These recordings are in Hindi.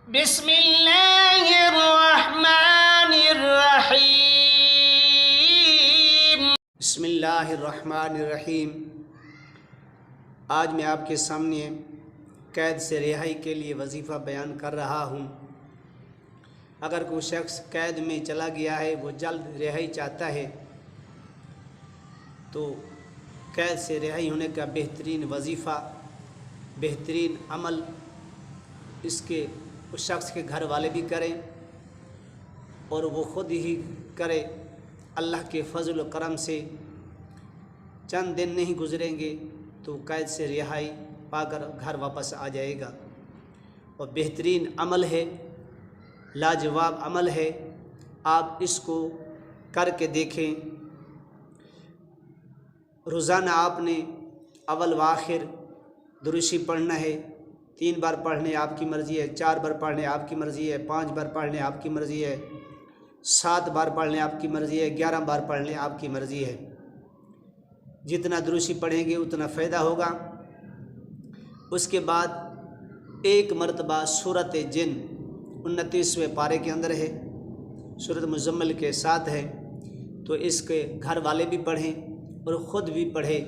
बिस्मिल्लाहिर्रहमानिर्रहीम। बिस्मिल्लाहिर्रहमानिर्रहीम। आज मैं आपके सामने कैद से रिहाई के लिए वजीफ़ा बयान कर रहा हूँ। अगर कोई शख्स कैद में चला गया है, वो जल्द रिहाई चाहता है, तो कैद से रिहाई होने का बेहतरीन वजीफ़ा, बेहतरीन अमल इसके उस शख्स के घर वाले भी करें और वो ख़ुद ही करे। अल्लाह के फजल व करम से चंद दिन नहीं गुजरेंगे तो कैद से रिहाई पाकर घर वापस आ जाएगा। और बेहतरीन अमल है, लाजवाब अमल है, आप इसको करके देखें। रोज़ाना आपने अव्वल व आखिर दुरूशी पढ़ना है। 3 बार पढ़ने आपकी मर्ज़ी है, 4 बार पढ़ने आपकी मर्ज़ी है, 5 बार पढ़ने आपकी मर्ज़ी है, 7 बार पढ़ने आपकी मर्ज़ी है, 11 बार पढ़ने आपकी मर्ज़ी है। जितना दुरूशी पढ़ेंगे उतना फ़ायदा होगा। उसके बाद एक मरतबा सूरत जिन 29वें पारे के अंदर है, सूरत मुज़म्मिल के साथ है, तो इसके घर वाले भी पढ़ें और ख़ुद भी पढ़े।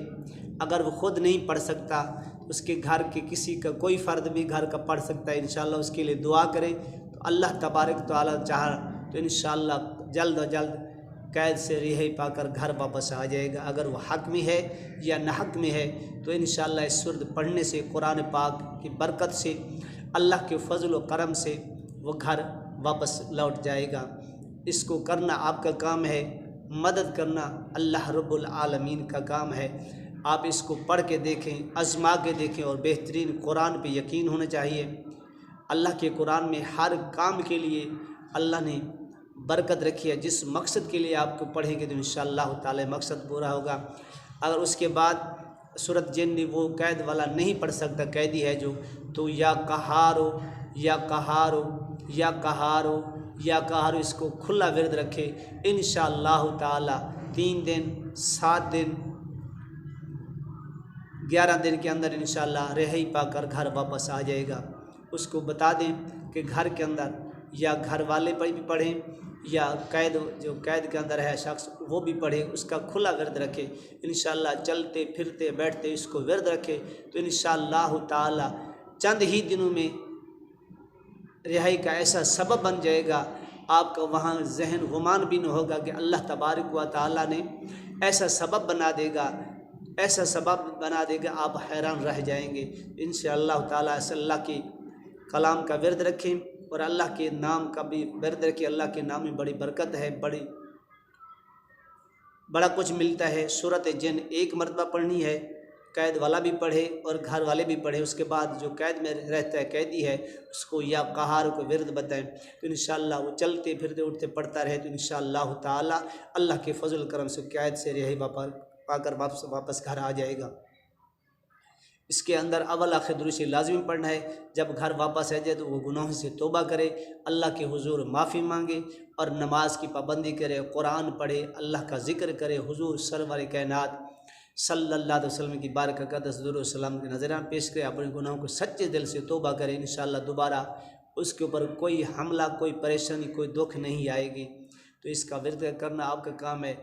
अगर वो ख़ुद नहीं पढ़ सकता, उसके घर के किसी का कोई फ़र्द भी घर का पढ़ सकता है। इंशाअल्लाह उसके लिए दुआ करें तो अल्लाह तबारक तआला चाह तो इंशाअल्लाह जल्द अज जल्द कैद से रिहाई पाकर घर वापस आ जाएगा। अगर वो हक़ में है या नाहक में है तो इंशाअल्लाह इस सूरत पढ़ने से, कुरान पाक की बरकत से, अल्लाह के फजल व करम से वो घर वापस लौट जाएगा। इसको करना आपका काम है, मदद करना अल्लाह रब्बुल आलमीन का काम है। आप इसको पढ़ के देखें, आज़मा के देखें और बेहतरीन कुरान पे यकीन होना चाहिए। अल्लाह के कुरान में हर काम के लिए अल्लाह ने बरकत रखी है। जिस मकसद के लिए आपको पढ़ेंगे तो इंशाअल्लाह ताला मकसद पूरा होगा। अगर उसके बाद सूरत जिन वो कैद वाला नहीं पढ़ सकता, कैदी है जो, तो या कहारो या कहारो या कहारो या कहारो इसको खुला विरद रखे। इंशाअल्लाह ताला 3 दिन, 7 दिन, 11 दिन के अंदर इंशाअल्लाह रिहाई पाकर घर वापस आ जाएगा। उसको बता दें कि घर के अंदर या घर वाले पर भी पढ़ें या कैद जो कैद के अंदर है शख्स वो भी पढ़े, उसका खुला विरद रखे। इंशाअल्लाह चलते फिरते बैठते इसको विरद रखे तो इंशाअल्लाह ताला चंद ही दिनों में रिहाई का ऐसा सबब बन जाएगा, आपका वहाँ जहन गुमान भी न होगा कि अल्लाह तबारक व तआला ने ऐसा सबब बना देगा, ऐसा सबब बना देगा, आप हैरान रह जाएंगे। इंशाअल्लाह ताला अल्लाह के कलाम का विरद रखें और अल्लाह के नाम का भी विरद रखें। अल्लाह के नाम में बड़ी बरकत है, बड़ा कुछ मिलता है। सूरत जिन एक मरतबा पढ़नी है, कैद वाला भी पढ़े और घर वाले भी पढ़े। उसके बाद जो कैद में रहता है, कैदी है, उसको या कहार को विरद बताएं तो इंशाअल्लाह वो चलते फिरते उठते पढ़ता रहे तो इंशाअल्लाह ताला अल्लाह के फजल करम से कैद से रिहाई पाकर वापस घर आ जाएगा। इसके अंदर अव्वल आखिर दुरूशी लाज़मी पढ़ना है। जब घर वापस आ जाए तो वो गुनाहों से तौबा करे, अल्लाह के हुजूर माफ़ी मांगे और नमाज की पाबंदी करे, कुरान पढ़े, अल्लाह का ज़िक्र करे, हुजूर सरवर कायनात सल्लल्लाहु अलैहि वसल्लम की बारकत दुरूद सलाम के नज़रान पेश करे, अपने गुनाहों को सच्चे दिल से तौबा करे। इंशाअल्लाह दोबारा उसके ऊपर कोई हमला, कोई परेशानी, कोई दुख नहीं आएगी। तो इसका विरद करना आपका काम है,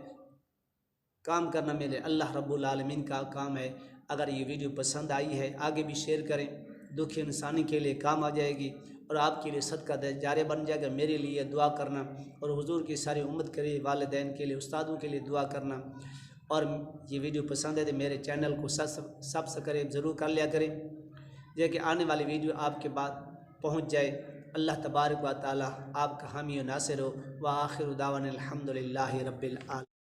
काम करना मेरे अल्लाह रब्बुल आलमीन का काम है। अगर ये वीडियो पसंद आई है आगे भी शेयर करें, दुखी इंसानी के लिए काम आ जाएगी और आपके लिए सदका जारे बन जाएगा। मेरे लिए दुआ करना और हुजूर की सारी उम्मत के लिए, वालिदैन के लिए, उस्तादों के लिए दुआ करना। और ये वीडियो पसंद है तो मेरे चैनल को सब्सक्राइब ज़रूर कर लिया करें, जो कि आने वाली वीडियो आपके बाद पहुँच जाए। अल्लाह तबारक व तआला आपका हामी व नासिर हो। व आखिर दावाना अल्हम्दुलिल्लाहि रब्बिल आलमीन।